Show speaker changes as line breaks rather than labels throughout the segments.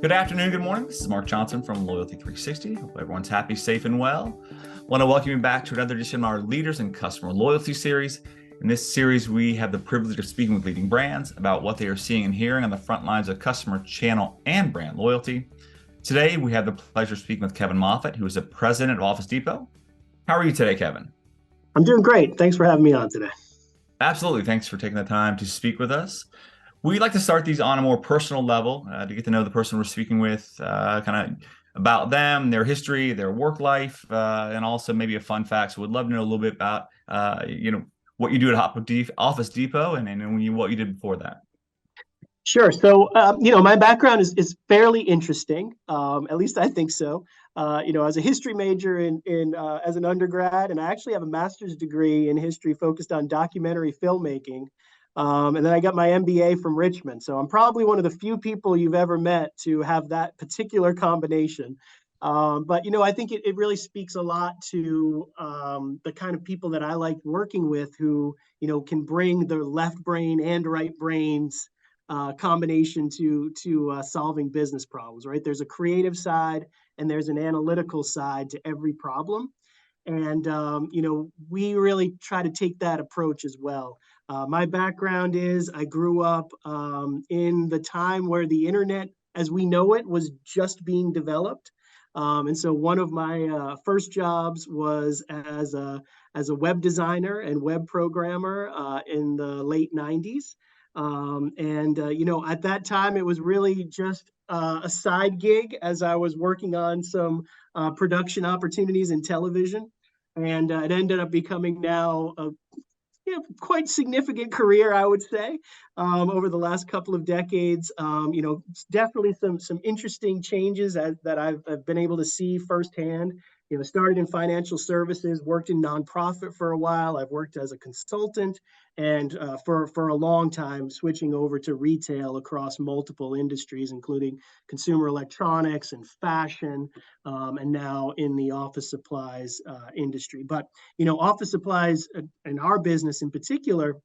Good afternoon, good morning. This is Mark Johnson from Loyalty 360. Hope everyone's happy, safe, and well. Want to welcome you back to another edition of our Leaders and Customer Loyalty series. In this series, we have the privilege of speaking with leading brands about what they are seeing and hearing on the front lines of customer channel and brand loyalty. Today, we have the pleasure of speaking with Kevin Moffitt, who is the president of Office Depot. How are you today, Kevin?
I'm doing great. Thanks for having me on today.
Absolutely. Thanks for taking the time to speak with us. We like to start these on a more personal level to get to know the person we're speaking with, kind of about them, their history, their work life, and also maybe a fun fact. So we'd love to know a little bit about, what you do at Office Depot and what you did before that.
Sure. So, my background is fairly interesting. At least I think so. I was a history major in as an undergrad, and I actually have a master's degree in history focused on documentary filmmaking. And then I got my MBA from Richmond. So I'm probably one of the few people you've ever met to have that particular combination. But I think it really speaks a lot to the kind of people that I like working with who, can bring their left brain and right brains combination to solving business problems, right? There's a creative side and there's an analytical side to every problem. And, we really try to take that approach as well. My background is I grew up in the time where the internet as we know it was just being developed. And so one of my first jobs was as a web designer and web programmer in the late 90s. At that time, it was really just a side gig as I was working on some production opportunities in television. And it ended up becoming now a quite significant career, I would say, over the last couple of decades. Definitely some interesting changes that I've been able to see firsthand. Started in financial services, worked in nonprofit for a while. I've worked as a consultant, and for a long time, switching over to retail across multiple industries, including consumer electronics and fashion, and now in the office supplies industry. But office supplies in our business in particular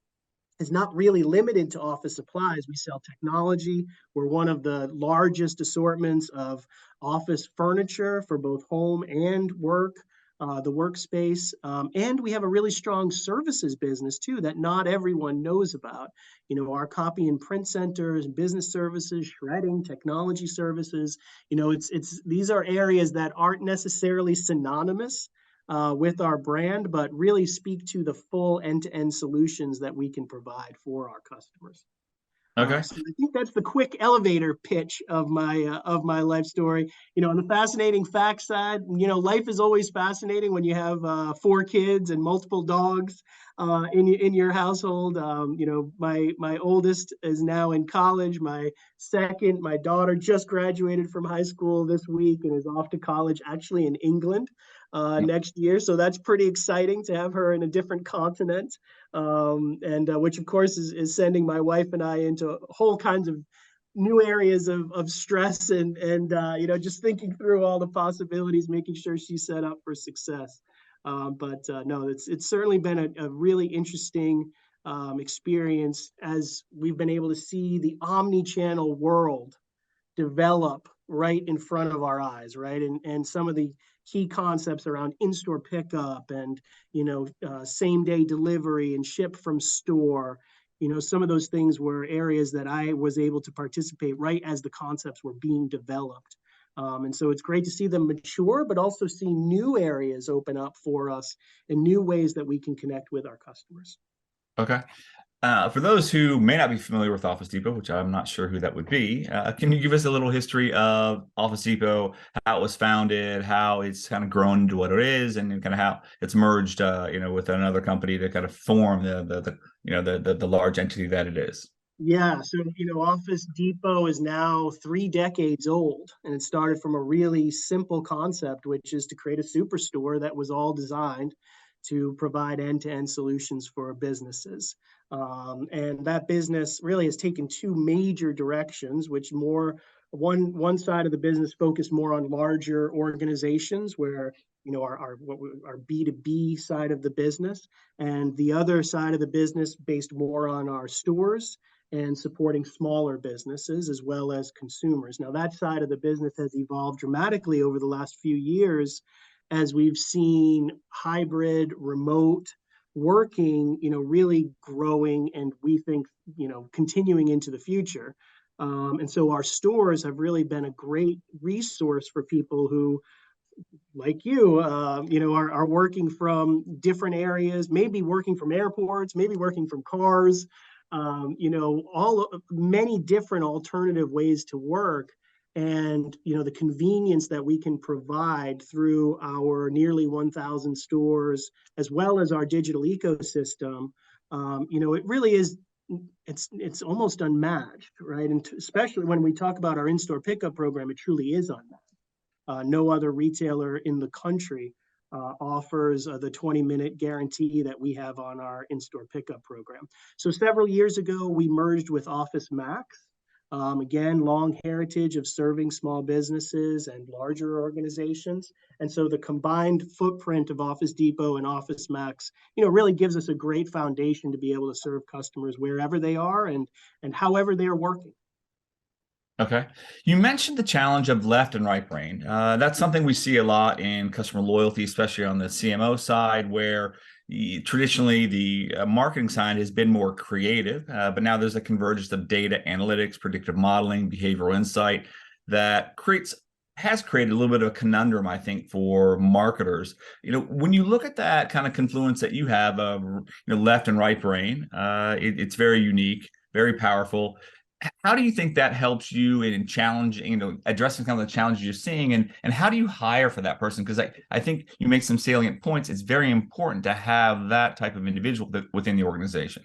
is not really limited to office supplies. We sell technology. We're one of the largest assortments of office furniture for both home and work, the workspace. And we have a really strong services business too that not everyone knows about. Our copy and print centers, business services, shredding, technology services. It's these are areas that aren't necessarily synonymous with our brand, but really speak to the full end-to-end solutions that we can provide for our customers.
Okay.
So I think that's the quick elevator pitch of my life story. On the fascinating fact side, life is always fascinating when you have 4 kids and multiple dogs in your household. My oldest is now in college. My daughter just graduated from high school this week and is off to college, actually in England next year. So that's pretty exciting to have her in a different continent, and which of course is sending my wife and I into whole kinds of new areas of stress and just thinking through all the possibilities, making sure she's set up for success. But no, it's certainly been a really interesting experience as we've been able to see the omni-channel world develop right in front of our eyes, right? And some of the key concepts around in-store pickup and same day delivery and ship from store. Some of those things were areas that I was able to participate right as the concepts were being developed. And so it's great to see them mature, but also see new areas open up for us and new ways that we can connect with our customers.
Okay. For those who may not be familiar with Office Depot, which I'm not sure who that would be, can you give us a little history of Office Depot, how it was founded, how it's kind of grown into what it is, and kind of how it's merged, with another company to kind of form the large entity that it is?
Yeah, so Office Depot is now 3 decades old, and it started from a really simple concept, which is to create a superstore that was all designed to provide end-to-end solutions for businesses. And that business really has taken two major directions, which one side of the business focused more on larger organizations where our B2B side of the business, and the other side of the business based more on our stores and supporting smaller businesses as well as consumers. Now, that side of the business has evolved dramatically over the last few years as we've seen hybrid, remote working, really growing, and we think, continuing into the future. And so our stores have really been a great resource for people who, like you, are working from different areas, maybe working from airports, maybe working from cars, many different alternative ways to work. And, the convenience that we can provide through our nearly 1,000 stores, as well as our digital ecosystem, it really is, it's almost unmatched, right? And especially when we talk about our in-store pickup program, it truly is unmatched. No other retailer in the country offers the 20-minute guarantee that we have on our in-store pickup program. So several years ago, we merged with Office Max. Again, long heritage of serving small businesses and larger organizations. And so the combined footprint of Office Depot and Office Max, really gives us a great foundation to be able to serve customers wherever they are and however they are working.
Okay. You mentioned the challenge of left and right brain. That's something we see a lot in customer loyalty, especially on the CMO side, where traditionally the marketing side has been more creative, but now there's a convergence of data analytics, predictive modeling, behavioral insight that has created a little bit of a conundrum, I think, for marketers. When you look at that kind of confluence that you have of left and right brain, it's very unique, very powerful. How do you think that helps you in challenging, addressing kind of the challenges you're seeing, and how do you hire for that person? Because I think you make some salient points. It's very important to have that type of individual within the organization.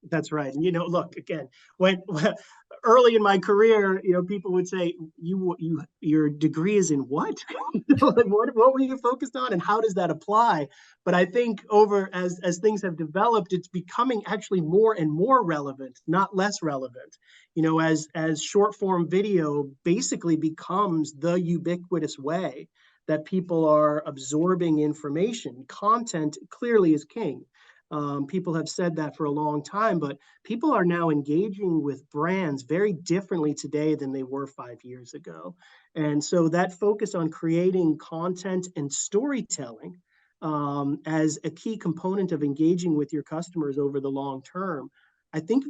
That's right. And look, again, when early in my career, people would say, your degree is in what? Like, what were you focused on, and how does that apply? But I think over as things have developed, it's becoming actually more and more relevant, not less relevant. As short form video basically becomes the ubiquitous way that people are absorbing information. Content clearly is king. People have said that for a long time, but people are now engaging with brands very differently today than they were 5 years ago. And so that focus on creating content and storytelling as a key component of engaging with your customers over the long term, I think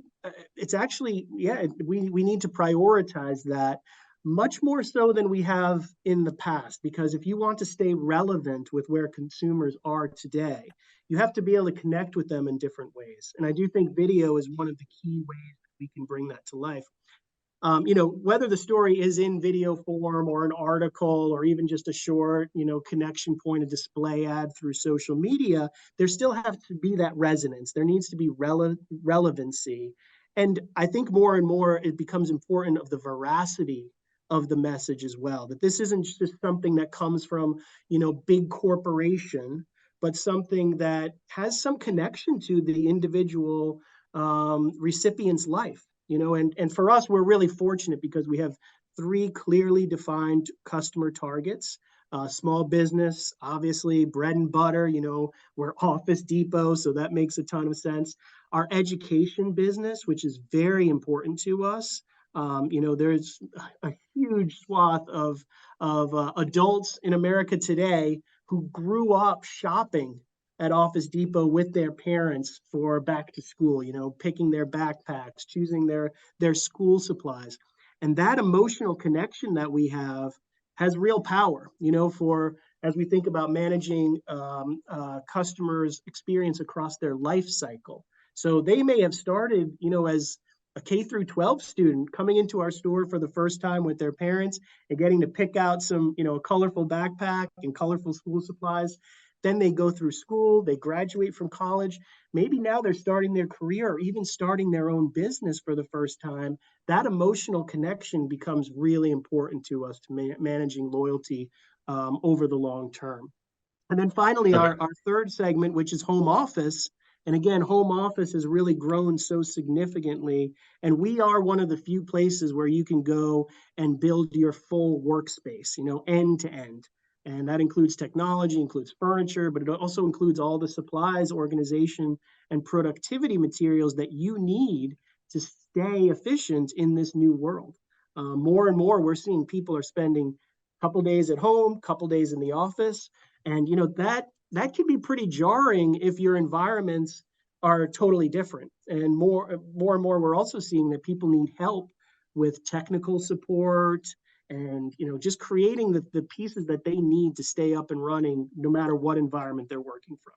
it's actually, we need to prioritize that much more so than we have in the past. Because if you want to stay relevant with where consumers are today, you have to be able to connect with them in different ways. And I do think video is one of the key ways we can bring that to life. Whether the story is in video form or an article or even just a short, connection point, a display ad through social media, there still has to be that resonance. There needs to be relevancy. And I think more and more it becomes important of the veracity of the message as well, that this isn't just something that comes from, big corporation, but something that has some connection to the individual recipient's life. And for us, we're really fortunate because we have three clearly defined customer targets. Small business, obviously, bread and butter, we're Office Depot, so that makes a ton of sense. Our education business, which is very important to us. There's a huge swath of adults in America today who grew up shopping at Office Depot with their parents for back to school, picking their backpacks, choosing their school supplies. And that emotional connection that we have has real power, for as we think about managing customers' experience across their life cycle. So they may have started, as a K through 12 student coming into our store for the first time with their parents and getting to pick out some, a colorful backpack and colorful school supplies. Then they go through school, they graduate from college. Maybe now they're starting their career or even starting their own business for the first time. That emotional connection becomes really important to us to managing loyalty over the long term. And then finally,
Okay.
our third segment, which is home office. And again, home office has really grown so significantly. And we are one of the few places where you can go and build your full workspace, end to end. And that includes technology, includes furniture, but it also includes all the supplies, organization, and productivity materials that you need to stay efficient in this new world. More and more, we're seeing people are spending a couple days at home, couple days in the office, and that can be pretty jarring if your environments are totally different. And more and more, we're also seeing that people need help with technical support and just creating the pieces that they need to stay up and running no matter what environment they're working from.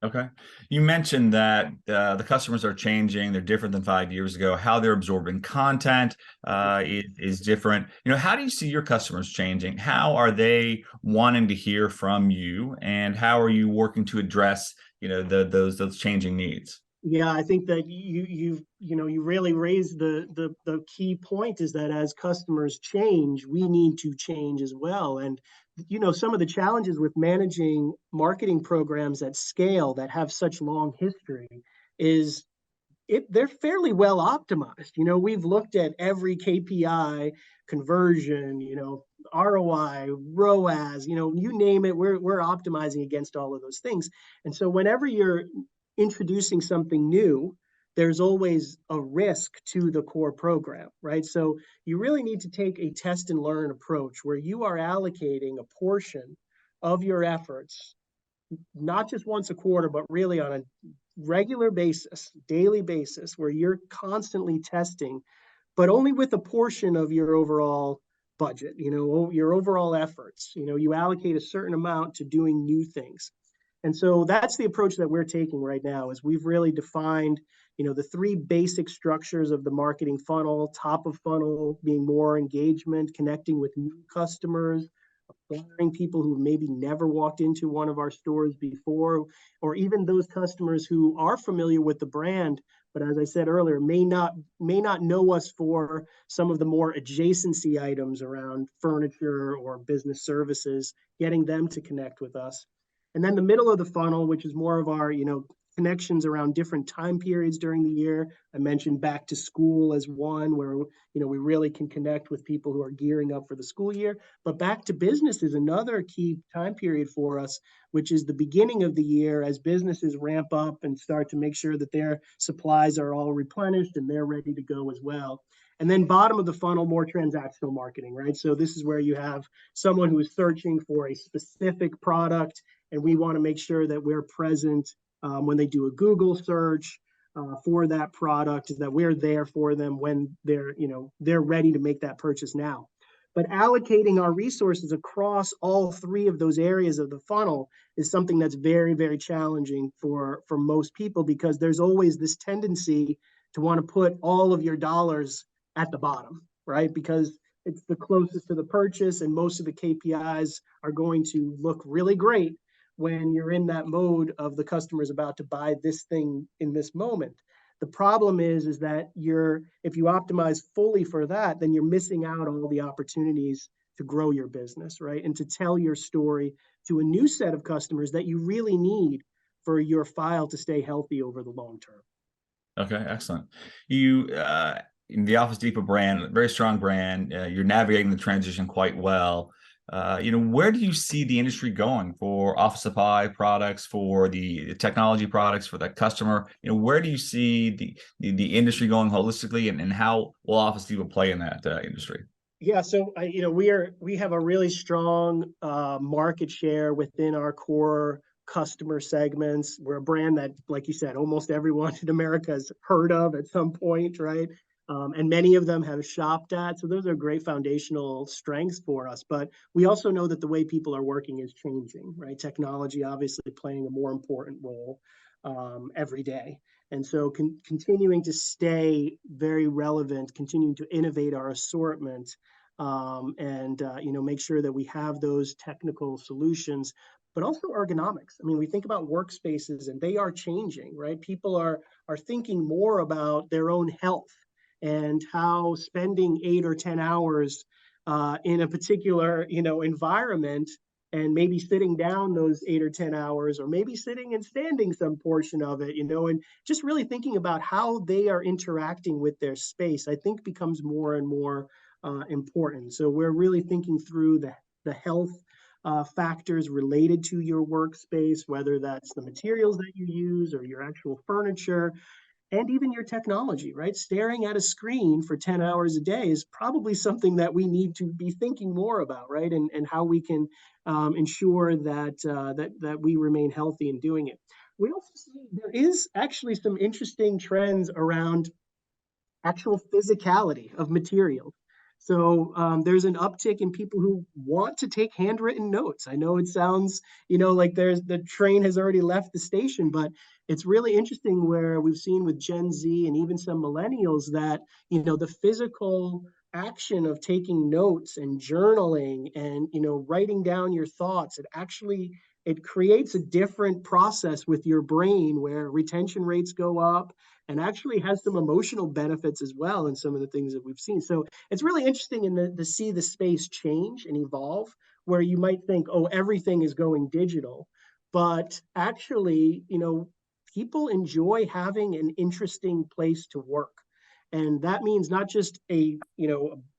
Okay. You mentioned that the customers are changing. They're different than 5 years ago. How they're absorbing content is different. How do you see your customers changing? How are they wanting to hear from you, and how are you working to address, those changing needs?
Yeah, I think that you really raised the key point, is that as customers change, we need to change as well. And some of the challenges with managing marketing programs at scale that have such long history is they're fairly well optimized. We've looked at every KPI, conversion, ROI, ROAS, you name it, we're optimizing against all of those things. And so whenever you're introducing something new, there's always a risk to the core program, right? So you really need to take a test and learn approach where you are allocating a portion of your efforts, not just once a quarter, but really on a regular basis, daily basis, where you're constantly testing, but only with a portion of your overall budget, your overall efforts. You allocate a certain amount to doing new things. And so that's the approach that we're taking right now, is we've really defined, the three basic structures of the marketing funnel. Top of funnel being more engagement, connecting with new customers, acquiring people who maybe never walked into one of our stores before, or even those customers who are familiar with the brand, but as I said earlier, may not know us for some of the more adjacency items around furniture or business services, getting them to connect with us. And then the middle of the funnel, which is more of our, connections around different time periods during the year. I mentioned back to school as one where, we really can connect with people who are gearing up for the school year. But back to business is another key time period for us, which is the beginning of the year as businesses ramp up and start to make sure that their supplies are all replenished and they're ready to go as well. And then bottom of the funnel, more transactional marketing, right? So this is where you have someone who is searching for a specific product, and we want to make sure that we're present when they do a Google search for that product, that we're there for them when they're ready to make that purchase now. But allocating our resources across all three of those areas of the funnel is something that's very, very challenging for most people, because there's always this tendency to want to put all of your dollars at the bottom, right? Because it's the closest to the purchase, and most of the KPIs are going to look really great when you're in that mode of the customer is about to buy this thing in this moment. The problem is that if you optimize fully for that, then you're missing out on all the opportunities to grow your business, right? And to tell your story to a new set of customers that you really need for your file to stay healthy over the long term.
Okay, excellent. You, in the Office Depot brand, very strong brand, you're navigating the transition quite well. Where do you see the industry going for office supply products, for the technology products, for that customer? Where do you see the industry going holistically, and how will Office Depot play in that industry?
Yeah, so we have a really strong market share within our core customer segments. We're a brand that, like you said, almost everyone in America has heard of at some point, right? And many of them have shopped at. So those are great foundational strengths for us. But we also know that the way people are working is changing, right? Technology obviously playing a more important role every day. And so continuing to stay very relevant, continuing to innovate our assortment, and make sure that we have those technical solutions, but also ergonomics. I mean, we think about workspaces and they are changing, right? People are thinking more about their own health and how spending 8 or 10 hours in a particular environment, and maybe sitting down those 8 or 10 hours, or maybe sitting and standing some portion of it, and just really thinking about how they are interacting with their space, I think becomes more and more important. So we're really thinking through the health factors related to your workspace, whether that's the materials that you use or your actual furniture. and even your technology, right? Staring at a screen for 10 hours a day is probably something that we need to be thinking more about, right? And how we can ensure that we remain healthy in doing it. We also see there is actually some interesting trends around actual physicality of materials. So there's an uptick in people who want to take handwritten notes. I know it sounds, like there's the train has already left the station, but it's really interesting where we've seen with Gen Z and even some millennials that, the physical action of taking notes and journaling and, writing down your thoughts, it creates a different process with your brain where retention rates go up and actually has some emotional benefits as well in some of the things that we've seen. So it's really interesting to see the space change and evolve, where you might think, oh, everything is going digital. But actually, people enjoy having an interesting place to work. And that means not just a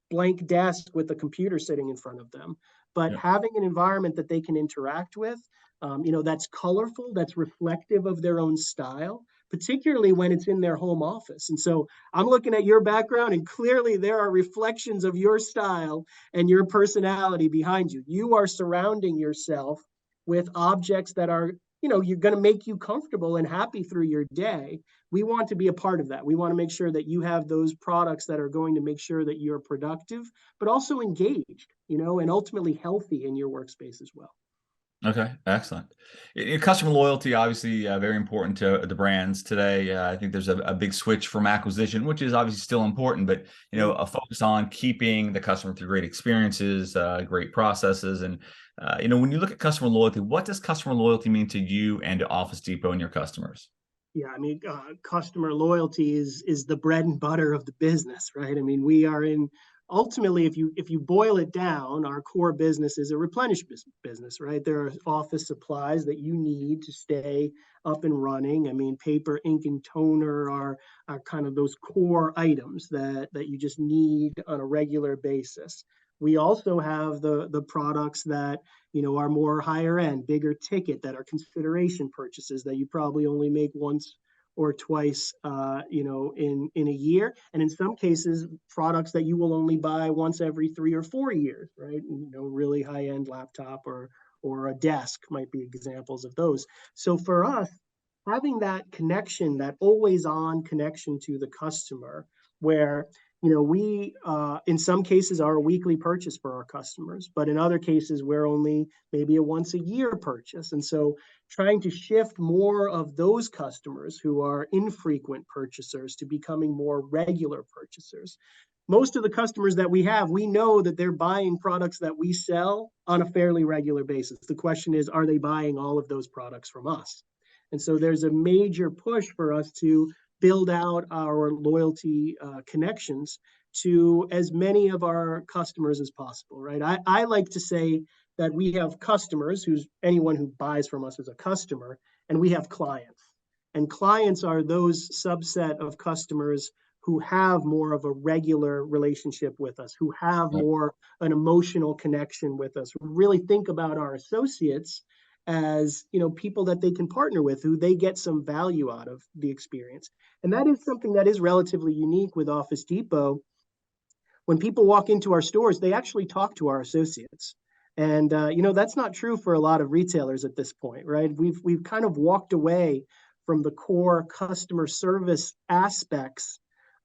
blank desk with a computer sitting in front of them, but
Yeah.
having an environment that they can interact with, that's colorful, that's reflective of their own style, particularly when it's in their home office. And so I'm looking at your background, and clearly there are reflections of your style and your personality behind you. You are surrounding yourself with objects that are, you're going to make you comfortable and happy through your day. We want to be a part of that. We want to make sure that you have those products that are going to make sure that you're productive, but also engaged, and ultimately healthy in your workspace as well.
Okay, excellent. Customer loyalty, obviously, very important to the brands today. I think there's a big switch from acquisition, which is obviously still important, but a focus on keeping the customer through great experiences, great processes, and when you look at customer loyalty, what does customer loyalty mean to you and to Office Depot and your customers?
Yeah, I mean, customer loyalty is the bread and butter of the business, right? I mean, we are in ultimately, if you boil it down, our core business is a replenishment business, right? There are office supplies that you need to stay up and running. I mean, paper, ink, and toner are kind of those core items that you just need on a regular basis. We also have the products that are more higher end, bigger ticket, that are consideration purchases that you probably only make once or twice, in a year, and in some cases, products that you will only buy once every 3 or 4 years, right? Really high end laptop or a desk might be examples of those. So for us, having that connection, that always on connection to the customer, where we in some cases are a weekly purchase for our customers, but in other cases we're only maybe a once a year purchase. And so trying to shift more of those customers who are infrequent purchasers to becoming more regular purchasers. Most of the customers that we have, we know that they're buying products that we sell on a fairly regular basis. The question is, are they buying all of those products from us? And so there's a major push for us to build out our loyalty connections to as many of our customers as possible, right? I like to say that we have customers, who's anyone who buys from us as a customer, and we have clients. And clients are those subset of customers who have more of a regular relationship with us, who have
Yep.
more an emotional connection with us, who really think about our associates as people that they can partner with, who they get some value out of the experience. And that is something that is relatively unique with Office Depot. When people walk into our stores, they actually talk to our associates. And that's not true for a lot of retailers at this point, right? We've kind of walked away from the core customer service aspects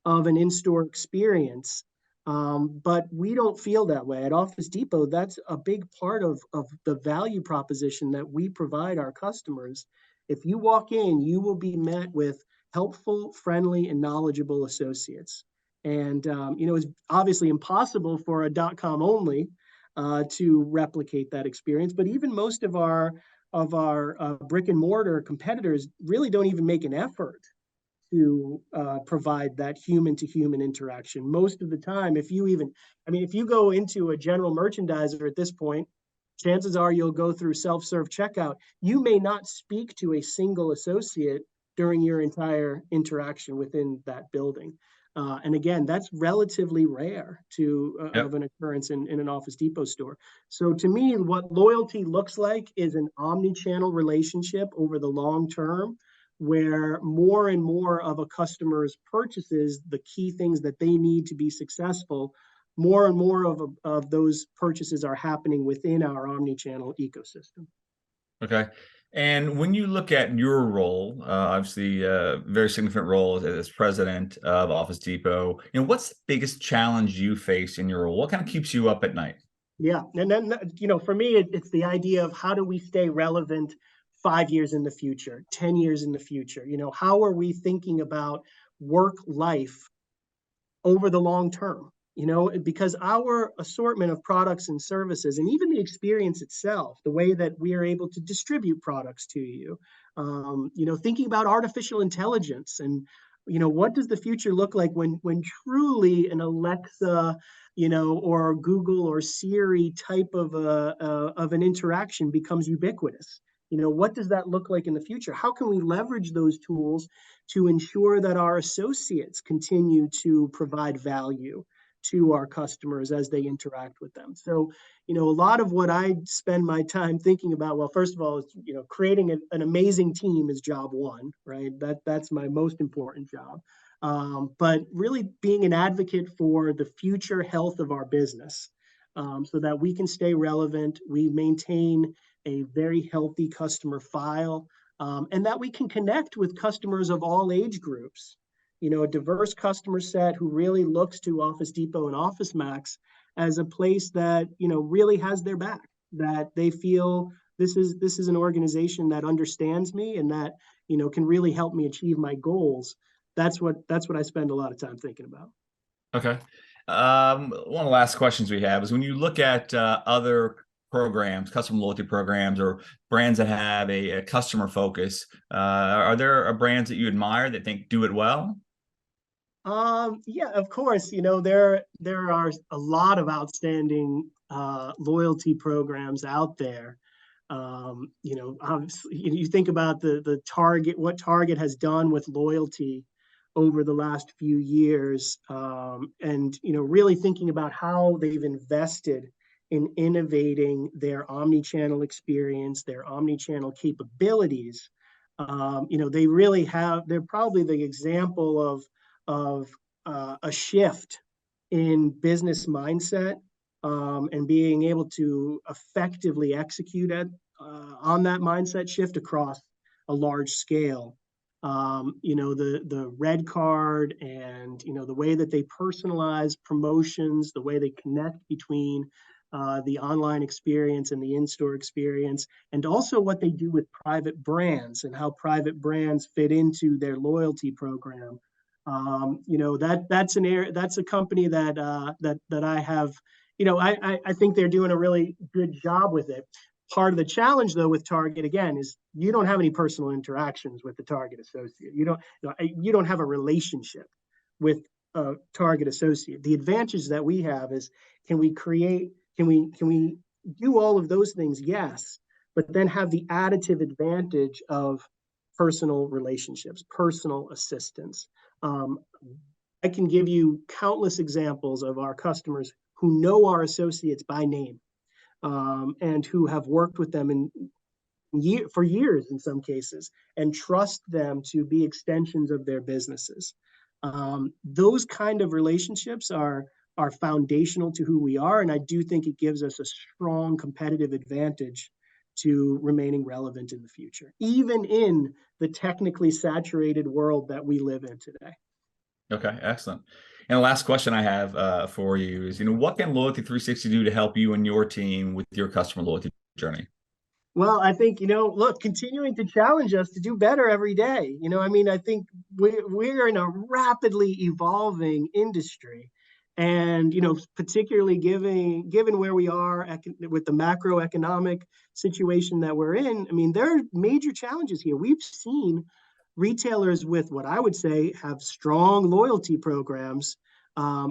of an in-store experience. But we don't feel that way. At Office Depot, that's a big part of the value proposition that we provide our customers. If you walk in, you will be met with helpful, friendly, and knowledgeable associates. And it's obviously impossible for a .com only to replicate that experience. But even most of our brick and mortar competitors really don't even make an effort to provide that human to human interaction. Most of the time, if you go into a general merchandiser at this point, chances are you'll go through self-serve checkout. You may not speak to a single associate during your entire interaction within that building. And again, that's relatively rare of
Yep.
an occurrence in an Office Depot store. So to me, what loyalty looks like is an omni-channel relationship over the long term, where more and more of a customer's purchases, the key things that they need to be successful, more and more of those purchases are happening within our omni-channel ecosystem.
Okay. And when you look at your role, obviously a very significant role as president of Office Depot, what's the biggest challenge you face in your role? What kind of keeps you up at night?
Yeah. And then, for me, it's the idea of how do we stay relevant 5 years in the future, 10 years in the future? How are we thinking about work life over the long term? Because our assortment of products and services, and even the experience itself, the way that we are able to distribute products to you, thinking about artificial intelligence and, what does the future look like when truly an Alexa, or Google or Siri type of an interaction becomes ubiquitous? What does that look like in the future? How can we leverage those tools to ensure that our associates continue to provide value to our customers as they interact with them? So, a lot of what I spend my time thinking about, well, first of all, is, creating an amazing team is job one, right? That's my most important job. But really being an advocate for the future health of our business, so that we can stay relevant, we maintain a very healthy customer file, and that we can connect with customers of all age groups. A diverse customer set who really looks to Office Depot and Office Max as a place that, really has their back, that they feel this is an organization that understands me and that, can really help me achieve my goals. That's what I spend a lot of time thinking about.
Okay. One of the last questions we have is when you look at other programs, customer loyalty programs, or brands that have a customer focus, are there brands that you admire that think do it well?
Yeah, of course. There are a lot of outstanding loyalty programs out there. Obviously, you think about the Target, what Target has done with loyalty over the last few years, and really thinking about how they've invested in innovating their omni-channel experience, their omni-channel capabilities. They really have. They're probably the example of a shift in business mindset, and being able to effectively execute on that mindset shift across a large scale. The red card and the way that they personalize promotions, the way they connect between the online experience and the in-store experience, and also what they do with private brands and how private brands fit into their loyalty program. That's a company that I have. I think they're doing a really good job with it. Part of the challenge, though, with Target again is you don't have any personal interactions with the Target associate. You don't have a relationship with a Target associate. The advantage that we have is can we do all of those things? Yes, but then have the additive advantage of personal relationships, personal assistance. I can give you countless examples of our customers who know our associates by name, and who have worked with them for years in some cases, and trust them to be extensions of their businesses. Those kind of relationships are foundational to who we are, and I do think it gives us a strong competitive advantage to remaining relevant in the future, even in the technically saturated world that we live in today.
Okay, excellent. And the last question I have for you is, what can Loyalty 360 do to help you and your team with your customer loyalty journey?
Well, I think, look, continuing to challenge us to do better every day. I think we're in a rapidly evolving industry. And, particularly given where we are with the macroeconomic situation that we're in, there are major challenges here. We've seen retailers with what I would say have strong loyalty programs,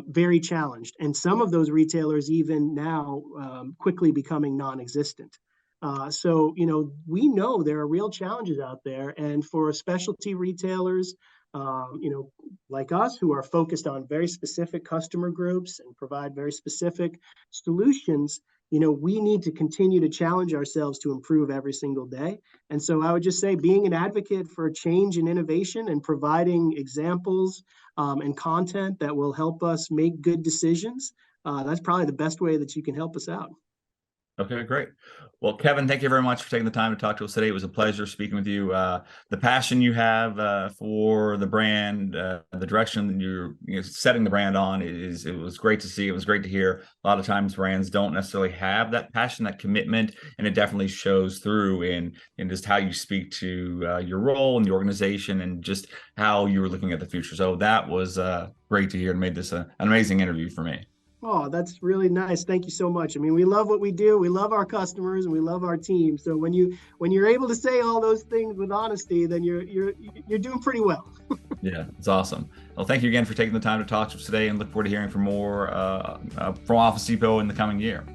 very challenged. And some of those retailers even now quickly becoming non-existent. So, we know there are real challenges out there. And for specialty retailers, like us, who are focused on very specific customer groups and provide very specific solutions, we need to continue to challenge ourselves to improve every single day. And so I would just say being an advocate for change and innovation and providing examples and content that will help us make good decisions, that's probably the best way that you can help us out.
Okay, great. Well, Kevin, thank you very much for taking the time to talk to us today. It was a pleasure speaking with you. The passion you have for the brand, the direction that you're setting the brand on it was great to see. It was great to hear. A lot of times brands don't necessarily have that passion, that commitment, and it definitely shows through in just how you speak to your role in the organization and just how you were looking at the future. So that was great to hear and made this an amazing interview for me.
Oh, that's really nice. Thank you so much. I mean, we love what we do. We love our customers and we love our team. So when you're able to say all those things with honesty, then you're doing pretty well.
Yeah, it's awesome. Well, thank you again for taking the time to talk to us today, and look forward to hearing from more from Office Depot in the coming year.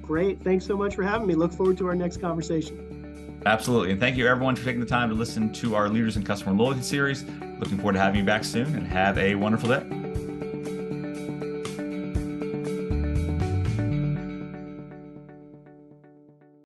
Great. Thanks so much for having me. Look forward to our next conversation.
Absolutely. And thank you everyone for taking the time to listen to our Leaders in Customer Loyalty series. Looking forward to having you back soon, and have a wonderful day.